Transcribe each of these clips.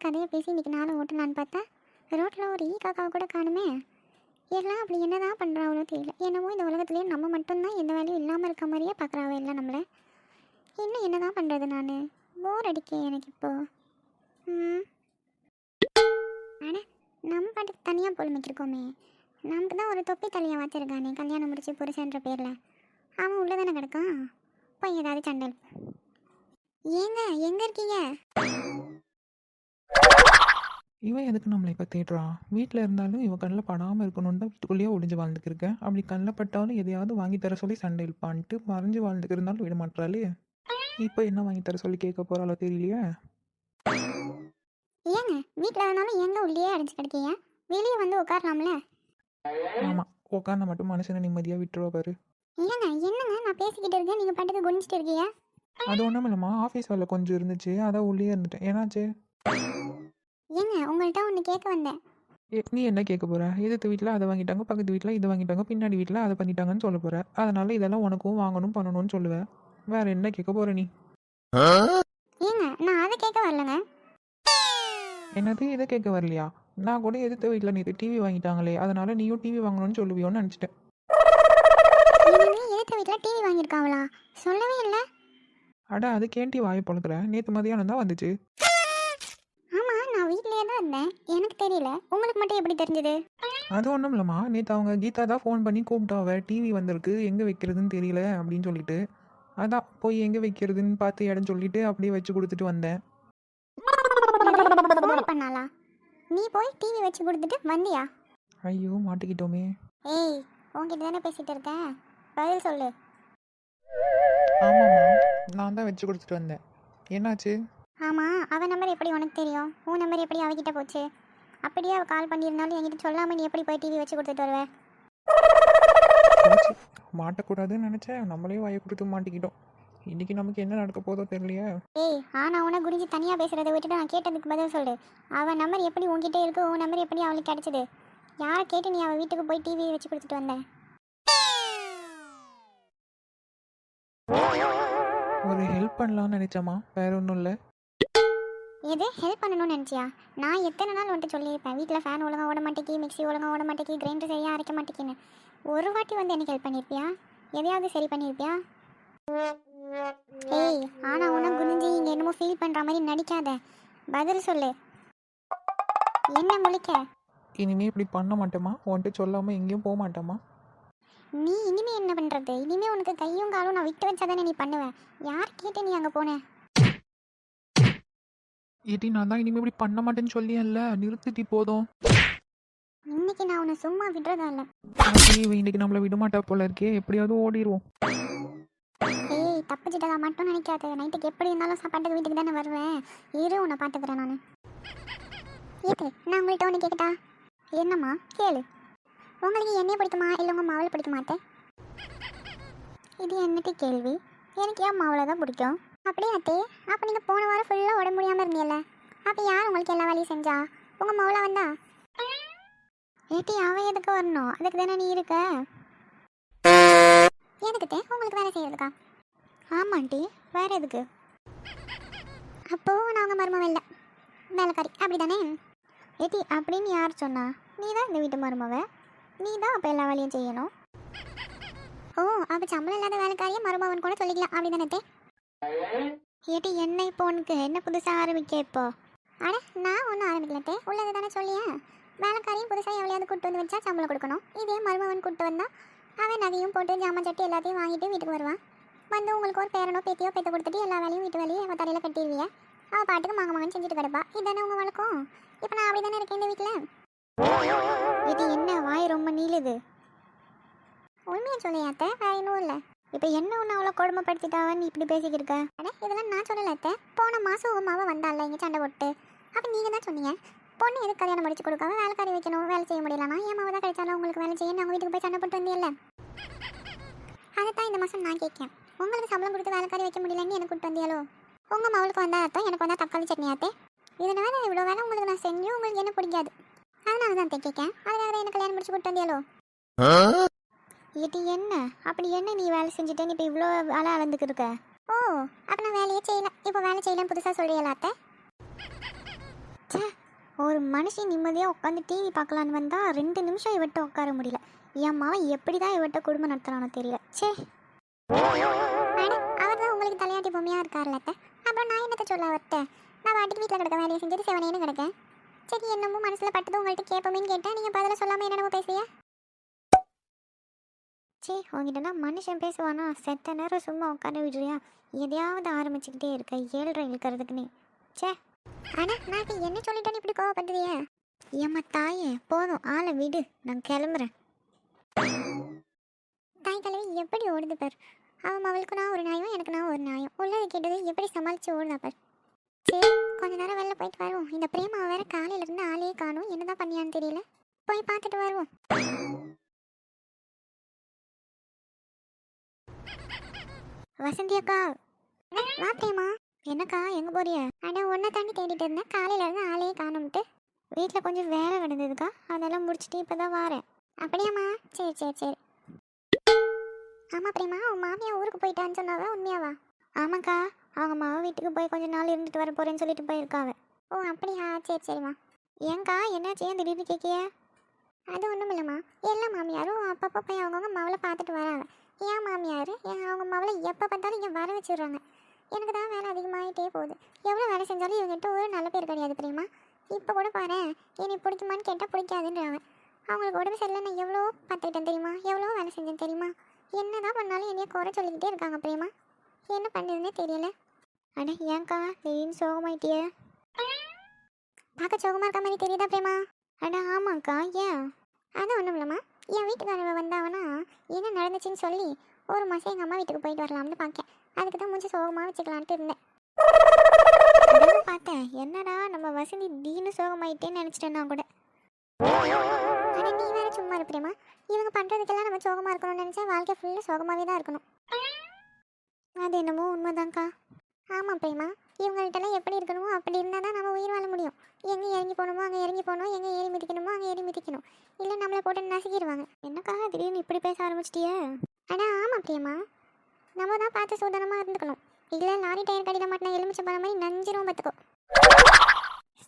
கதையை பேசி இன்றைக்கி நானும் ஓட்டலான்னு பார்த்தா ரோட்டில் ஒரு காக்காவை கூட காணுமே. எல்லாம் அப்படி என்ன தான் பண்ணுறாவளோ தெரியல. என்னமோ இந்த உலகத்துலேயே நம்ம மட்டும்தான் எந்த வேலையும் இல்லாமல் இருக்க மாதிரியே பார்க்குறாவோ இல்லை நம்மளை. இன்னும் என்ன தான் பண்ணுறது? நான் போர் அடிக்கேன் எனக்கு இப்போது. ஆனால் நம்ம பாட்டுக்கு தனியாக பொழுமிக்கிருக்கோமே. நமக்கு தான் ஒரு தொப்பி தலையை வச்சிருக்கானே கல்யாணம் முடிச்சு புருஷன்ற பேரில். அவன் உள்ளே தானே கிடக்கான். போய் ஏதாவது சண்டை. ஏங்க எங்கே இருக்கீங்க? இவன் எதுக்கு நம்மளை இப்போ தேடுறான்? வீட்டில் இருந்தாலும் இவன் கண்ணில் படாமல் இருக்கணும்னு தான் வீட்டுக்குள்ளேயே ஒளிஞ்சு வாழ்ந்துக்கு இருக்கேன். அப்படி கண்ணில் பட்டாலும் எதையாவது வாங்கி தர சொல்லி சண்டை இழுப்பான்ட்டு மறைஞ்சு வாழ்ந்துக்கு இருந்தாலும் விட மாட்டாளே. இப்போ என்ன வாங்கி தர சொல்லி கேட்க போகிறாளோ தெரியலையே. ஏங்க வீட்டில் இருந்தாலும் எங்கே உள்ளே அடைஞ்சு கிடைக்கீங்க? வெளியே வந்து உட்காரலாம்ல. ஆமாம், உட்காந்து மட்டும் மனுஷனை நிம்மதியாக விட்டுருவா பாரு. ஏங்க என்னங்க நான் பேசிக்கிட்டு இருக்கேன், நீங்கள் பாட்டுக்கு குனிச்சிட்டு இருக்கீங்க. அது ஒன்றும் இல்லைம்மா, ஆஃபீஸ் வேலை கொஞ்சம் இருந்துச்சு, அதான் உள்ளே இருந்துட்டேன். ஏன்னாச்சு? ஏங்க உங்கள்கிட்ட ஒன்று கேட்க வந்தேன். நீ என்ன கேட்க போகிற? எதிர்த்து வீட்டில் அதை வாங்கிட்டாங்க, பக்கத்து வீட்டில் இதை வாங்கிட்டாங்க, பின்னாடி வீட்டில் அதை பண்ணிட்டாங்கன்னு சொல்ல போகிற. அதனால இதெல்லாம் உனக்கும் வாங்கணும் பண்ணணும்னு சொல்லுவேன். வேற என்ன கேட்க போகிற நீ? ஏங்க நான் அதை கேட்க வரலங்க. என்னது இதை கேட்க வரலையா? நான் கூட எதிர்த்த வீட்டில் நீ டிவி வாங்கிட்டாங்களே, அதனால நீயும் டிவி வாங்கணும்னு சொல்லுவியோன்னு நினச்சிட்டேன். எதிர்த்த வீட்டில் டிவி வாங்கியிருக்காங்களா? சொல்லவே இல்லை. அட அதுக்கேன்ட்டி வாயை பழக்கிற? நேற்று மதியானம் தான் வந்துச்சு. ஆமாம் நான் வீட்டிலேயே தான் இருந்தேன், எனக்கு தெரியல. உங்களுக்கு மட்டும் எப்படி தெரிஞ்சது? அது ஒன்றும் இல்லைம்மா, நேற்று அவங்க கீதா தான் ஃபோன் பண்ணி கூப்பிட்டாவ, டிவி வந்திருக்கு எங்கே வைக்கிறதுன்னு தெரியல அப்படின்னு சொல்லிட்டு. அதான் போய் எங்கே வைக்கிறதுன்னு பார்த்து இடம் சொல்லிட்டு அப்படியே வச்சு கொடுத்துட்டு வந்தேன். பண்ணாலா? நீ போய் டிவி வச்சு கொடுத்துட்டு வந்தியா? ஐயோ மாட்டிக்கிட்டோமே. ஏய் உங்ககிட்ட தானே பேசிட்டு இருக்கேன், பதில் சொல்லு. ஆமாம்மா, நான் தான் வச்சு கொடுத்துட்டு வந்தேன். என்னாச்சு? ஆமாம் அவன் நம்பர் எப்படி உனக்கு தெரியும்? உன் நம்பர் எப்படி அவகிட்ட போச்சு? அப்படியே அவள் கால் பண்ணியிருந்தாலும் என்கிட்ட சொல்லாமல் நீ எப்படி போய் டிவி வச்சு கொடுத்துட்டு வருவேன்? மாட்டக்கூடாதுன்னு நினச்சேன், நம்மளே வாயை கொடுத்து மாட்டிக்கிட்டோம். இன்னைக்கு நமக்கு என்ன நடக்க போதோ தெரியலையே. ஏய் ஆனால் உன குறிஞ்சி தனியாக பேசுகிறத விட்டுட்டு நான் கேட்டதுக்கு பதில் சொல்லு. அவன் நம்பர் எப்படி உன்கிட்ட இருக்கு, உன் நம்பர் எப்படி அவளுக்கு கிடச்சிது? யாரை கேட்டு நீ அவள் வீட்டுக்கு போய் டிவி வச்சு கொடுத்துட்டு வந்த? ஒரு ஹெல்ப் பண்ணலாம்னு நினைச்சம்மா, வேற ஒன்றும் இல்லை. எது ஹெல்ப் பண்ணணும்னு நினச்சியா? நான் எத்தனை நாள் வந்துட்டு சொல்லியிருப்பேன், வீட்டில் ஃபேன் ஒழுங்காக ஓட மாட்டேக்கி, மிக்ஸி ஒழுங்காக ஓட மாட்டேக்கி, கிரைண்டர் சரியாக அரைக்க மாட்டேக்கின்னு. ஒரு வாட்டி வந்து எனக்கு ஹெல்ப் பண்ணியிருப்பியா? எதையாவது சரி பண்ணியிருப்பியா? ஏய் ஆனால் உன குனிஞ்சி இங்கே என்னமோ ஃபீல் பண்ணுற மாதிரி நடிக்காத, பதில் சொல்லு. என்ன முழிக்க? இனிமே இப்படி பண்ண மாட்டேம்மா, உன்ட்டு சொல்லாமல் எங்கேயும் போக மாட்டேம்மா. நீ இனிமே என்ன பண்ணுறது? இனிமே உனக்கு கையும் காலும் நான் விட்டு வச்சாதானே நீ பண்ணுவேன். யார் கேட்டு நீ அங்கே போன? ஏடி நான் தான் இனிமே இப்படி பண்ண மாட்டேன்னு சொல்லியல்ல, நிறுத்திட்டி போதும். இன்னைக்கு நான் உன்னை சும்மா விடுறதா இல்லை. இன்னைக்கு நம்மளை விட மாட்டா போல இருக்கே, எப்படியாவது ஓடிடுவோம். ஏய் தப்பிச்சிட்டதா மட்டும் நினைக்காத, நைட்டுக்கு எப்படி இருந்தாலும் சாப்பாட்டுக்கு வீட்டுக்கு தானே வருவேன். இரு உன்னை பார்த்துக்கிறேன் நான். ஏத்து நான் உங்கள்கிட்ட ஒன்று கேட்கட்டா? என்னம்மா கேளு. உங்களுக்கு என்னைய பிடிக்குமா இல்லை உங்கள் மாவளை பிடிக்குமாத்தே? இது என்னட்டு கேள்வி? எனக்கு ஏன் மாவளை தான் பிடிக்கும். அப்படியே அத்தே, அப்போ நீங்கள் போன வாரம் ஃபுல்லாக உடம்பு முடியாமல் இருந்தீங்கல்ல, அப்போ யார் உங்களுக்கு எல்லா வேலையும் செஞ்சா? உங்கள் மாவளை வந்தா? ஏட்டி அவன் எதுக்கு வரணும்? அதுக்கு தானே நீ இருக்க. எதுக்குத்தே? உங்களுக்கு வேலை செய்யறதுக்கா? ஆமாண்டி, வேற எதுக்கு? அப்போது நான் உங்கள் மருமவ இல்லை, வேலைக்காரி அப்படி தானே? ஏட்டி அப்படின்னு யார் சொன்னா? நீ தான் இந்த வீட்டு மருமவ, நீ தான் அப்போ எல்லா வேலையும் செய்யணும். ஓ அப்போ சம்பளம் இல்லாத வேலைக்காரியே மருமவன் கூட சொல்லிக்கலாம் அப்படி தானே? ஏட்டி என்ன இப்போ உனக்கு என்ன புதுசாக ஆரம்பிக்க இப்போ? அட நான் ஒன்றும் ஆரம்பிக்கலத்தே, உள்ளது தானே சொல்லியேன். வேலைக்காரியும் புதுசாக எவ்வளையாவது கூப்பிட்டு வந்து வச்சா சம்பளம் கொடுக்கணும். இதே மருமவன் கூப்பிட்டு வந்தால் அவன் நகையும் போட்டு ஜாமான் சட்டி எல்லாத்தையும் வாங்கிட்டு வீட்டுக்கு வருவான். வந்து உங்களுக்கு ஒரு பேரனோ பேத்தியோ பெற்று கொடுத்துட்டு எல்லா வேலையும் வீட்டு வேலையும் அவள் தலையில் கட்டிடுவிய. அவள் பாட்டுக்கு மகன் செஞ்சுட்டு கிடப்பா. இதுதானே உங்கள் வழக்கம். இப்போ நான் அப்படி தானே இருக்கேன் இந்த வீட்டில். இது என்ன வாய் ரொம்ப நீளுது? உண்மையை சொல்லியாத்த, வேற இன்னும் இல்லை. இப்போ என்ன ஒன்று அவ்வளோ கொடுமைப்படுத்திட்டாவன்னு இப்படி பேசிக்கிட்டு இருக்க? அட இதெல்லாம் நான் சொல்லலை அத்தை. போன மாதம் உமாவை வந்தால இங்கே சண்டை போட்டு, அப்போ நீங்கள் தான் சொன்னீங்க பொண்ணு எதுக்கு கல்யாணம் முடிச்சு கொடுக்காம வேலைக்காரி வைக்கணும், வேலை செய்ய முடியலன்னா ஏன் மாவை தான் கிடைச்சாலும் உங்களுக்கு வேலை செய்ய நாங்கள் வீட்டுக்கு போய் சண்டை போட்டு வந்தியல்ல. அதை தான் இந்த மாதம் நான் கேட்கேன். உங்களுக்கு சம்பளம் கொடுத்து வேலைக்காரி வைக்க முடியலன்னு எனக்கு கூப்பிட்டு வந்தியாலோ? உங்கள் மவளுக்கு வந்தால் அர்த்தம் எனக்கு வந்தால் தக்காளி சட்னி ஆத்தே. இதனால இவ்வளோ வேலை உங்களுக்கு நான் செஞ்சு உங்களுக்கு என்ன பிடிக்காது, அதனால தான் கேட்கேன். அதுக்காக தான் என்ன கல்யாணம் முடிச்சு கூப்பிட்டு வந்தியாலோ? இது என்ன அப்படி என்ன நீ வேலை செஞ்சுட்டேன்னு இப்போ இவ்வளோ வேலை அளந்துக்கு இருக்க? ஓ அப்போ நான் வேலையே செய்யலை, இப்போ வேலை செய்யலன்னு புதுசாக சொல்லியலாத்த. ச்சே, ஒரு மனுஷன் நிம்மதியாக உட்காந்து டிவி பார்க்கலான்னு வந்தால் 2 நிமிஷம் இவட்ட உட்கார முடியல. என் மாவன் எப்படி தான் இவட்ட குடும்பம் நடத்துறானோ தெரியல. சே, அவர் தான் உங்களுக்கு தலையாட்டி பொம்மையாக இருக்கார்ல அத்தை. அப்புறம் நான் என்னத்தை சொல்ல அவர்கிட்ட? நான் வாட்டிக்கு வீட்டில் கிடக்க வேலையை செஞ்சுட்டு செவனேன்னு கிடக்கேன். சரி, என்னமோ மனசில் பட்டது உங்கள்கிட்ட கேட்போமேன்னு கேட்டால் நீங்கள் பதில சொல்லாமல் என்னென்னமோ பேசுவியா? சே, உங்ககிட்ட நான் மனுஷன் பேசுவானா? செத்த நேரம் சும்மா உட்காந்து விடுறியா? எதையாவது ஆரம்பிச்சுக்கிட்டே இருக்க 7:30 இழுக்கிறதுக்குன்னு. சே, ஆனால் நான் இப்போ என்ன சொல்லிட்டேன்னு இப்படி கோவப்படுறியே? ஏம்மா தாயே, போதும் ஆளை விடு, நான் கிளம்புறேன். தாய் கிழவி எப்படி ஓடுது பார். அவளுக்கு நான் ஒரு நியாயம், எனக்கு நான் ஒரு நியாயம். உள்ளது கேட்டது எப்படி சமாளித்து ஓடுதா பார். சரி, கொஞ்ச நேரம் வெளில போயிட்டு வருவோம். இந்த பிரேமா வேற காலையிலேருந்து ஆளையே காணும். என்னதான் பண்ணியான்னு தெரியல. போய் பார்த்துட்டு வருவோம். வசந்தி அக்கா, வா பிரேமா. என்னக்கா, எங்கே போறிய? ஆனால் ஒன்றை தாண்டி தேடிட்டு இருந்தேன். காலையிலேருந்து ஆளையே காணும்ட்டு. வீட்டில் கொஞ்சம் வேலை கிடந்ததுக்கா, அதெல்லாம் முடிச்சுட்டு இப்போ தான் வாரேன். அப்படியாம்மா? சரி சரி சரி. ஆமாம் பிரேமா, உன் மாமியா ஊருக்கு போயிட்டான்னு சொன்னாவ, உண்மையாவா? ஆமாக்கா, அவங்க மாவ வீட்டுக்கு போய் கொஞ்ச நாள் இருந்துட்டு வர போகிறேன்னு சொல்லிட்டு போயிருக்காவ. ஓ அப்படியா, சரி சரிம்மா. ஏங்க்கா, என்னாச்சு, ஏன் திடீர்னு கேட்கிய? அது ஒன்றும் இல்லைம்மா, எல்லா மாமியாரும் அப்பப்போ போய் அவங்கவுங்க மவளை பார்த்துட்டு வராங்க. ஏன் மாமியார் அவங்க மவளை எப்போ பார்த்தாலும் இங்கே வர வச்சுடுறாங்க. எனக்கு தான் வேலை அதிகமாகிட்டே போகுது. எவ்வளோ வேலை செஞ்சாலும் இவங்ககிட்ட ஒரு நல்ல பேர் கிடையாது பிரேமா. இப்போ கூட பாரு, என்னை பிடிக்குமான்னு கேட்டால் பிடிக்காதுன்றாங்க. அவங்களுக்கு உடம்பு சரியில்லை, நான் எவ்வளோ பார்த்துக்கிட்டேன் தெரியுமா? எவ்வளோ வேலை செஞ்சேன் தெரியுமா? என்ன தான் பண்ணாலும் என்னைய குறை சொல்லிக்கிட்டே இருக்காங்க பிரேமா. என்ன பண்ணுறதுன்னே தெரியல. அட ஏங்க்கா, திடீர்னு சோகமாயிட்டியே? பார்க்க சோகமாக இருக்க மாதிரி தெரியுதா பிரேமா? அட ஆமாக்கா, ஏன்? அதான் ஒன்றும் இல்லைம்மா, என் வீட்டுக்காரவ வந்தாவனா என்ன நடந்துச்சுன்னு சொல்லி ஒரு மாதம் எங்கள் அம்மா வீட்டுக்கு போயிட்டு வரலாம்னு பார்க்கேன். அதுக்கு தான் முடிச்சு சோகமாக வச்சுக்கலான்ட்டு இருந்தேன். பார்த்தேன், என்னடா நம்ம வசந்தி திடீர்னு சோகமாயிட்டேன்னு நினச்சிட்டேன் நான் கூட. ஆனால் நீ வேற சும்மா இருப்பியம்மா. இவங்க பண்ணுறதுக்கெல்லாம் நம்ம சோகமாக இருக்கணும்னு நினச்சா வாழ்க்கை ஃபுல்லாக சோகமாகவே தான் இருக்கணும். அது என்னமோ உண்மைதான்க்கா. ஆமாம் பிரேமா, இவங்கள்ட்டெல்லாம் எப்படி இருக்கணுமோ அப்படி இருந்தால் தான் நம்ம உயிர் வாழ முடியும். எங்கே இறங்கி போகணுமோ அங்கே இறங்கி போகணும், எங்கே ஏறி மிதிக்கணுமோ அங்கே ஏறி மிதிக்கணும். இல்லை நம்மளை போட்டு நசுக்கிடுவாங்க. என்னக்கா திடீர்னு இப்படி பேச ஆரம்பிச்சிட்டியே? ஆனால் ஆமாம் பிரேமா, நம்ம தான் பார்த்து சூதனமாக இருந்துக்கணும். இல்லை லாரி டயர் கடிக்க மாட்டேன் எலுமிச்சை பழம் மாதிரி நஞ்சிரும் பார்த்துக்கோ.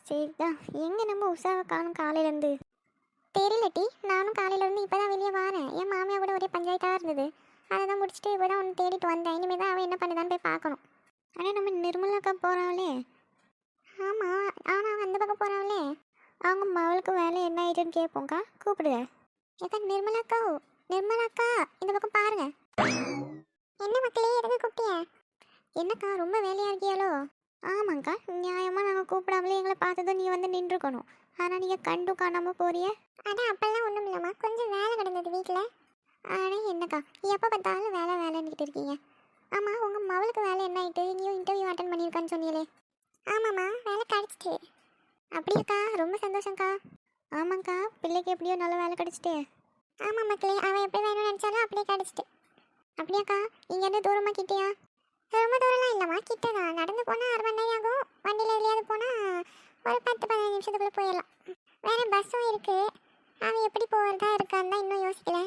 சரிதான், எங்கே நம்ம உஷாவை காணும் காலையிலேருந்து? தெரியலட்டி, நானும் காலையிலேருந்து இப்போ தான் வெளியே வரேன். என் மாமியா கூட ஒரே பஞ்சாயத்தாக இருந்தது. அதை தான் முடிச்சுட்டு இப்போ தான் ஒன்று தேடிட்டு வந்தேன். இனிமேல் தான் அவள் என்ன பண்ணுதான்னு போய் பார்க்கணும். ஆனால் நம்ம நிர்மலாக்கா போகிறாங்களே. ஆமாம், ஆனால் அவன் அந்த பக்கம் போகிறாங்களே. அவங்க மவளுக்கு வேலை என்ன ஆயிட்டுன்னு கேட்போங்க்கா, கூப்பிடுங்க. ஏக்கா நிர்மலாக்கா, நிர்மலாக்கா இந்த பக்கம் பாருங்க. என்ன மக்களே, எதுக்கு கூப்பிட்டிய? என்னக்கா ரொம்ப வேலையாக இருக்கியாலோ? ஆமாங்க்கா, நியாயமாக நாங்கள் கூப்பிடாமலே எங்களை பார்த்ததும் நீ வந்து நின்றுக்கணும். ஆனால் நீங்கள் கண்டு காணாமல் போறிய? அதான் அப்பெல்லாம் ஒன்றும் இல்லைம்மா, கொஞ்சம் வேலை கிடந்தது வீட்டில். ஆனால் என்னக்கா எப்போ பார்த்தாலும் வேலை வேலைன்னுக்கிட்டு இருக்கீங்க? ஆமாம், உங்கள் மவளுக்கு வேலை என்ன ஆகிட்டு? நீயும் இன்டர்வியூ அட்டன் பண்ணியிருக்கான்னு சொன்னீங்களே. ஆமாம்மா, வேலை கிடச்சிட்டு. அப்படியாக்கா, ரொம்ப சந்தோஷங்க்கா. ஆமாங்க்கா, பிள்ளைக்கு எப்படியோ நல்ல வேலை கிடச்சிட்டு. ஆமாம் மக்களே, அவன் எப்படி வேணும்னு நினச்சாலும் அப்படியே கிடச்சிட்டு. அப்படியாக்கா, இங்கேருந்து தூரமாக கிட்டியா? ரொம்ப தூரம்லாம் இல்லைம்மா, கிட்ட தான். நடந்து போனால் 1/2 மணி நேரம் ஆகும். வண்டியில் எதுலையாவது போனால் ஒரு 10-15 நிமிஷத்துக்குள்ளே போயிடலாம். வேறு பஸ்ஸும் இருக்குது. அவன் எப்படி போகிறதா இருக்கான்னு தான் இன்னும் யோசிக்கல.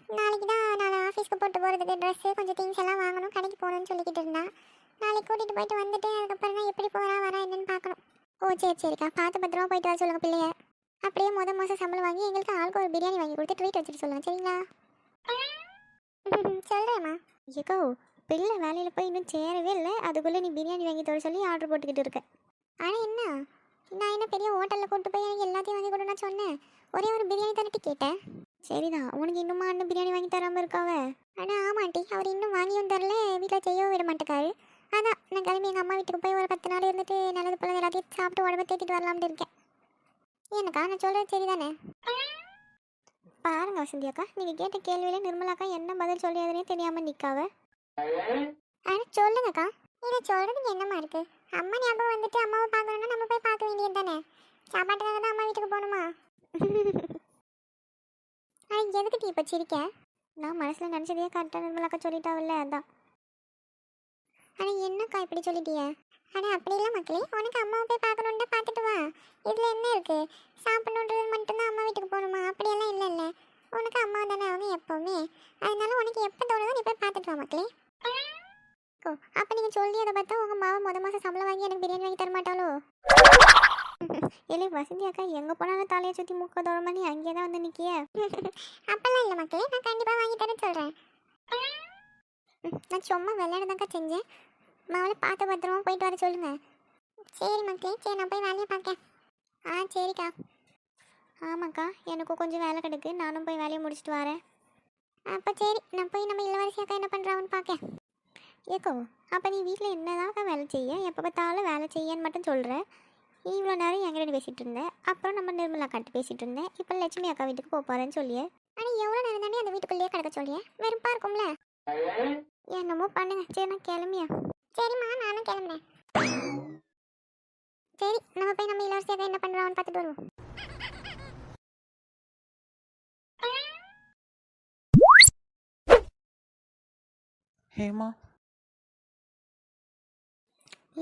நாளைக்கு தான் நான் ஆஃபீஸ்க்கு போட்டு போகிறதுக்கு ட்ரெஸ்ஸு கொஞ்சம் திங்ஸ் எல்லாம் வாங்கணும், கடைக்கு போகணுன்னு சொல்லிக்கிட்டு இருந்தான். நாளைக்கு கூட்டிகிட்டு போயிட்டு வந்துட்டு அதுக்கப்புறம் தான் எப்படி போகிறா வரா என்னன்னு பார்க்கணும். ஓ சரி சரிக்கா, பார்த்து பத்திரமா போயிட்டு வர சொல்லுங்கள் பிள்ளைய. அப்படியே மாதம் சம்பளம் வாங்கி எங்களுக்கு ஆளுக்கு ஒரு பிரியாணி வாங்கி கொடுத்து ட்ரீட் வச்சுட்டு சொல்லுங்கள், சரிங்களா? சொல்கிறேம்மா. ஏக்கோ, பிள்ளை வேலையில் போய் இன்னும் சேரவே இல்லை, அதுக்குள்ளே நீ பிரியாணி வாங்கி தர சொல்லி ஆர்டர் போட்டுக்கிட்டு இருக்க. ஆனால் என்ன, நான் என்ன பெரிய ஹோட்டலில் கூப்பிட்டு போய் எனக்கு எல்லாத்தையும் வாங்கி கொடுன்னா சொன்னேன். ஒரே ஒரு பிரியாணி தானே கேட்டேன். சரிதான், உனக்கு இன்னுமா அண்ணன் பிரியாணி வாங்கி தராமல் இருக்காவ? ஆனால் ஆமாட்டி, அவர் இன்னும் வாங்கியும் தரல, வீட்டில் செய்யவும் விட மாட்டேக்காரு. அதான் நான் கிளம்பி எங்கள் அம்மா வீட்டுக்கு போய் ஒரு 10 நாள் இருந்துட்டு நல்லது போல எல்லாத்தையும் சாப்பிட்டு உடம்பு தேத்திட்டு வரலாம்னு இருக்கேன். எனக்கா நான் சொல்கிறது சரிதானே? பாருங்க வசந்தி அக்கா, நீங்கள் கேட்ட கேள்வியில நிர்மலாக்கா என்ன பதில் சொல்லியதுனே தெரியாமல் நிற்காவ. ஆனால் சொல்லுங்கக்கா, இதை சொல்கிறதுக்கு என்னம்மா இருக்குது? அம்மா ஞாபகம் வந்துட்டு அம்மாவை பார்க்கணுன்னா நம்ம போய் பார்க்க வேண்டியது தானே. சாப்பாட்டுக்காக தான் அம்மா வீட்டுக்கு போகணுமா? ஆனால் எதுக்கு டீ இப்போ சிரிக்க? நான் மனசில் நினச்சதையே கரெக்டாக நிர்மலாக்கா சொல்லிட்டாவில்ல, அதான். ஆனால் என்னக்கா இப்படி சொல்லிட்டிய? ஆனால் அப்படி இல்லை மக்களே, உனக்கு அம்மாவை போய் பார்க்கணுன்னு தான் பார்த்துட்டு வா. இதில் என்ன இருக்குது? சாப்பிடணுன்றது மட்டும்தான் அம்மா வீட்டுக்கு போகணுமா? அப்படியெல்லாம் இல்லைல்ல. உனக்கு அம்மா தானே அவங்க எப்போவுமே. அதனால உனக்கு எப்போ தோணுதோ நீ போய் பார்த்துட்டு வா மக்களே. ஓ, அப்போ நீங்கள் சொல்லி அதை பார்த்தா உங்கள் மாவை மாதம் சம்பளம் வாங்கி எனக்கு பிரியாணி வாங்கி தர மாட்டாளோ? இல்லை வசந்தி அக்கா எங்கே போனாலும் தலையை சுற்றி மூக்க தோற மாதிரி அங்கே தான் வந்து நிற்கிய. அப்பெல்லாம் இல்லை மக்களே, நான் கண்டிப்பாக வாங்கி தரேன் சொல்கிறேன். நான் சும்மா விளையாடதாக்கா செஞ்சேன். மாவளை பார்த்து பத்திரமா போயிட்டு வர சொல்லுங்கள். சரி மக்களே, சரி நான் போய் வேலையை பார்க்கேன். சரிக்கா. ஆமாக்கா, எனக்கும் கொஞ்சம் வேலை கிடக்கு, நானும் போய் வேலையை முடிச்சுட்டு வரேன். அப்போ சரி, நான் போய் நம்ம இளவரசி அக்கா என்ன பண்ணுறான்னு பார்க்கேன். ஏக்கோ, அப்போ நீ வீட்டில் என்னதாக்கா வேலை செய்ய, எப்போ பார்த்தாலும் வேலை செய்யன்னு மட்டும் சொல்கிற. இவ்வளோ நேரம் எங்கிட்ட பேசிகிட்டு இருந்தேன், அப்புறம் நம்ம நிர்மலா அக்காட்டு பேசிகிட்டு இருந்தேன், இப்போ லட்சுமி அக்கா வீட்டுக்கு போகிறேன்னு சொல்லியே. ஆனால் எவ்வளோ நேரம் தானே அந்த வீட்டுக்குள்ளேயே கிடக்க சொல்லியே, வெறுப்பாக இருக்கும்ல. என்னமோ பண்ணுங்க. சரி நான் கிளம்பியா? சரிம்மா, நானும் கிளம்புறேன். சரி, நம்ம போய் நம்ம இளவரசி அக்கா என்ன பண்ணுறான்னு பார்த்துட்டு வருவோம். Hema,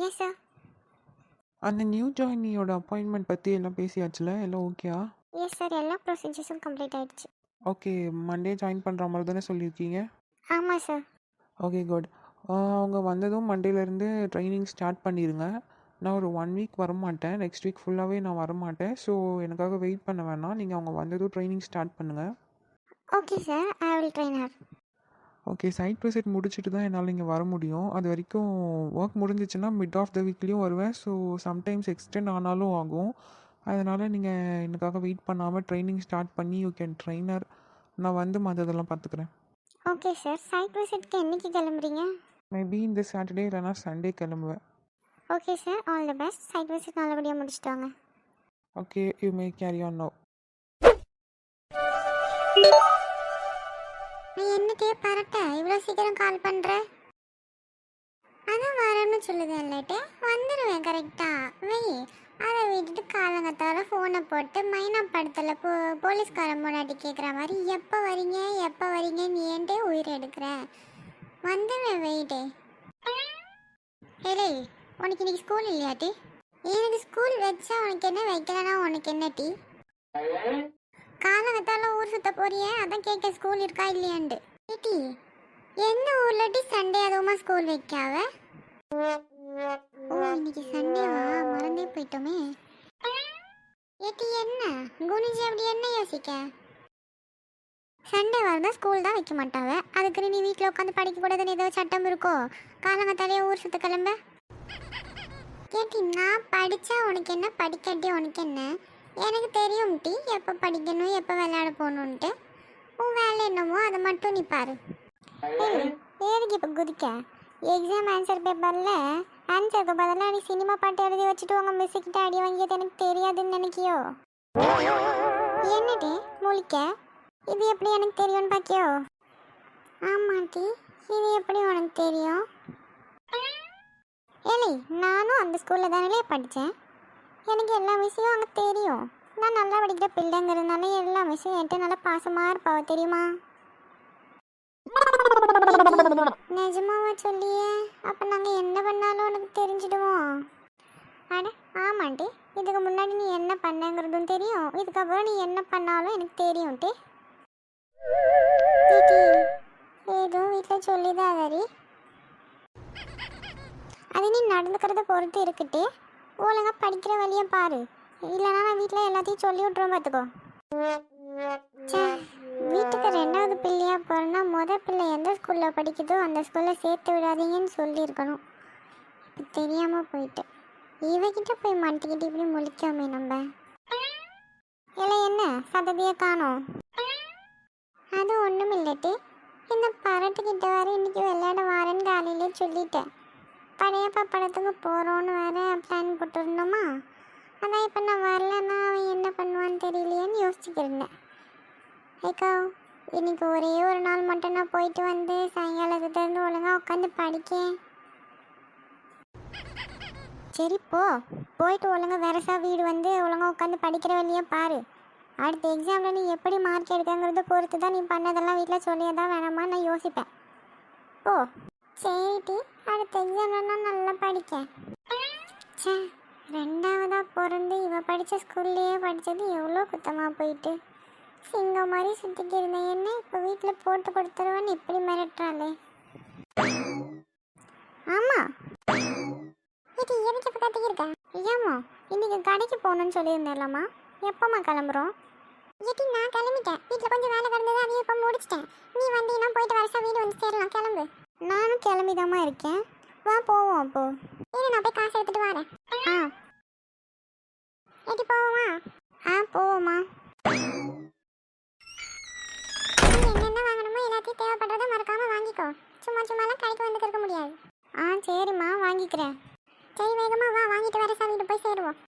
yes sir. அந்த நியூ ஜாயினியோட அப்பாயின்மெண்ட் பற்றி எல்லாம் பேசியாச்சுல, எல்லாம் ஓகேயா? எஸ் சார், எல்லா ப்ரொசீஜர்ஸும் கம்ப்ளீட் ஆகிடுச்சு. ஓகே, மண்டே ஜாயின் பண்ணுற மாதிரி தானே சொல்லியிருக்கீங்க? ஆமாம் சார். Okay good. அவங்க வந்ததும் மண்டேலேருந்து ட்ரைனிங் ஸ்டார்ட் பண்ணிடுங்க. நான் ஒரு 1 வீக் வரமாட்டேன், நெக்ஸ்ட் வீக் ஃபுல்லாகவே நான் வரமாட்டேன். ஸோ எனக்காக வெயிட் பண்ண வேணாம், நீங்கள் அவங்க வந்ததும் ட்ரைனிங் ஸ்டார்ட் பண்ணுங்கள். Okay sir, I will train her. Okay, side visit முடிச்சுட்டு தான் என்னால் இங்கே வர முடியும். அது வரைக்கும் ஒர்க் முடிஞ்சிச்சுன்னா மிட் ஆஃப் த வீக்லேயும் வருவேன். ஸோ சம்டைம்ஸ் எக்ஸ்டெண்ட் ஆனாலும் ஆகும். அதனால் நீங்கள் எனக்காக வெயிட் பண்ணாமல் ட்ரைனிங் ஸ்டார்ட் பண்ணி யூ கேன் ட்ரெயினர். நான் வந்து மற்றதெல்லாம் பார்த்துக்கிறேன். ஓகே சார், சைட் விசிட்க்கு என்னைக்கு கிளம்புறீங்க? மேபி இந்த சாட்டர்டே இல்லைனா சண்டே கிளம்புவேன். Okay sir, all the best. Site visit நல்லபடியாக முடிச்சுட்டு வாங்க. Okay, you may carry on now. நீ என்னட்டே பரட்ட இவ்வளோ சீக்கிரம் கால் பண்ணுற? அதான் வரேன்னு சொல்லுதேன் இல்லட்டே, வந்துடுவேன் கரெக்டாக. வெய், அதை விட்டுட்டு காலங்கத்தால ஃபோனை போட்டு மைனா படத்தில் போலீஸ்காரன் முன்னாடி கேட்குற மாதிரி எப்போ வரீங்க நீ ஏன்ட்டே உயிர் எடுக்கிற? வந்துடுவேன், வெயிட்டே. ஏலே, உனக்கு இன்னைக்கு ஸ்கூல் இல்லையாட்டி? எனக்கு ஸ்கூல் வச்சா உனக்கு என்ன, வைக்கலன்னா உனக்கு என்ன டீ? காலங்கத்தால ஊர் சுத்த போறியே, அதான் கேட்க ஸ்கூல் இருக்கா இல்லையாண்டு. ஏட்டி, என்ன ஊர்லட்டி சண்டே அதுவுமா ஸ்கூல் வைக்காவ? ஓ, இன்னைக்கு சண்டேவா, மறந்தே போயிட்டோமே. ஏட்டி என்ன குனிஞ்சு அப்படி என்ன யோசிக்க? சண்டே வரதா ஸ்கூல் தான் வைக்க மாட்டாவ, அதுக்குன்னு நீ வீட்டில் உட்காந்து படிக்க கூடாதுன்னு ஏதோ சட்டம் இருக்கோ? காலங்கத்தாலே ஊர் சுத்த கிளம்ப. ஏட்டி, நான் படித்தா உனக்கு என்ன, படிக்காட்டி உனக்கு என்ன? எனக்கு தெரியும் டி, எப்போ படிக்கணும் எப்போ விளையாட போகணுன்ட்டு. உன் வேலை என்னமோ அதை மட்டும் நீ பாரு. ஏதுக்கு இப்போ குதிக்க? எக்ஸாம் ஆன்சர் பேப்பரில் ஆன்சருக்கு பதிலாக நீ சினிமா பாட்டு எழுதி வச்சுட்டு உங்கள் மிஸ்ஸுக்கிட்ட அடி வாங்கியது எனக்கு தெரியாதுன்னு நினைக்கியோ? என்னடி முழிக்க? இது எப்படி எனக்கு தெரியும்னு பார்க்கியோ? ஆமாட்டி, இது எப்படி உனக்கு தெரியும்? ஏலே, நானும் அந்த ஸ்கூலில் தானே படித்தேன், எனக்கு எல்லா விஷயம் அங்கே தெரியும். நான் நல்லா படிக்கிற பிள்ளைங்கிறதுனால எல்லா விஷயம் என்கிட்ட நல்லா பாசமாக இருப்பாவ, தெரியுமா? நிஜமாவா சொல்லியே? அப்போ நாங்கள் என்ன பண்ணாலும் உனக்கு தெரிஞ்சிடுவோம். அட ஆமாண்டி, இதுக்கு முன்னாடி நீ என்ன பண்ணங்கிறதும் தெரியும், இதுக்கப்புறம் நீ என்ன பண்ணாலும் எனக்கு தெரியும் டி. ஏதோ வீட்டில் சொல்லிதான் சரி, அது நீ நடந்துக்கிறத பொறுத்து இருக்குட்டு. ஒழுங்கா படிக்கிற வழியை பாரு, இல்லைனா நான் வீட்டில் எல்லாத்தையும் சொல்லி விட்ருவோம் பார்த்துக்கோ. வீட்டுக்கு 2வது பிள்ளையாக போகிறேன்னா மொதல் பிள்ளை எந்த ஸ்கூலில் படிக்குதோ அந்த ஸ்கூலில் சேர்த்து விடாதீங்கன்னு சொல்லியிருக்கணும். இப்போ தெரியாமல் போயிட்டு இவகிட்ட போய் மாட்டிக்கிட்டு இப்படி முழிக்காமே நம்ம. இல்லை என்ன சததியை காணோம்? அது ஒன்றும் இல்லட்டு, இந்த பரட்டுக்கிட்ட வேறு இன்றைக்கி விளையாட வாரேன்னு காலையிலே சொல்லிட்டேன். படையப்பா படத்துக்கு போகிறோன்னு வேறு பிளான் போட்டுருந்தோமா, அதான் இப்போ நான் வரலன்னா அவன் என்ன பண்ணுவான்னு தெரியலையேன்னு யோசிச்சுக்கிருந்தேன். ஏக்கா, இன்னைக்கு ஒரே ஒரு நாள் மட்டும் நான் போயிட்டு வந்து சாயங்காலத்துலேருந்து ஒழுங்காக உட்காந்து படிக்கேன். சரி போ, போயிட்டு ஒழுங்காக வெரசா வீடு வந்து ஒழுங்காக உட்காந்து படிக்கிற வழியே பாரு. அடுத்த எக்ஸாமில் நீ எப்படி மார்க் எடுக்கங்கிறத பொறுத்து தான் நீ பண்ணதெல்லாம் வீட்டில் சொல்லியதான் வேணாமா நான் யோசிப்பேன். போ. சரிட்டி, அடுத்த எக்ஸாமில் நான் நல்லா படிக்கேன். சே, 2வதாக பிறந்து இவ படித்த ஸ்கூல்லையே படித்தது எவ்வளோ குத்தமாக போயிட்டு. சிங்கம் மாதிரி சுற்றிக்கு இருந்தேன், என்ன இப்போ வீட்டில் போட்டு கொடுத்துருவேன்னு இப்படி மிரட்டுறாளே. ஆமாம், இது எதுக்கு இப்போ கத்திக்கிருக்கேன்? ஏமா இன்னைக்கு கடைக்கு போகணுன்னு சொல்லியிருந்தேன்லம்மா, எப்போம்மா கிளம்புறோம்? ஏட்டி நான் கிளம்பிட்டேன். வீட்டில் கொஞ்சம் வேலை கிடந்தது, அதையும் இப்போ முடிச்சிட்டேன். நீ வந்தீங்கன்னா போயிட்டு வரசா வீடு வந்து சேரலாம். கிளம்பு. நானும் கிளம்பிதாம்மா இருக்கேன். வா போவோம் அப்போ. இரு நான் போய் காசு எடுத்துட்டு வரேன். ஆ ஏட்டி போவோமா? ஆ போவோம்மா. நீ என்னென்ன வாங்கணுமோ எல்லாத்தையும் தேவைப்படுறத மறக்காம வாங்கிக்கோ. சும்மாலாம் கடைக்கு வந்து இருக்க முடியாது. ஆ சரிம்மா வாங்கிக்கிறேன். சரி வேகமா வா, வாங்கிட்டு வரசா வீடு போய் சேருவோம்.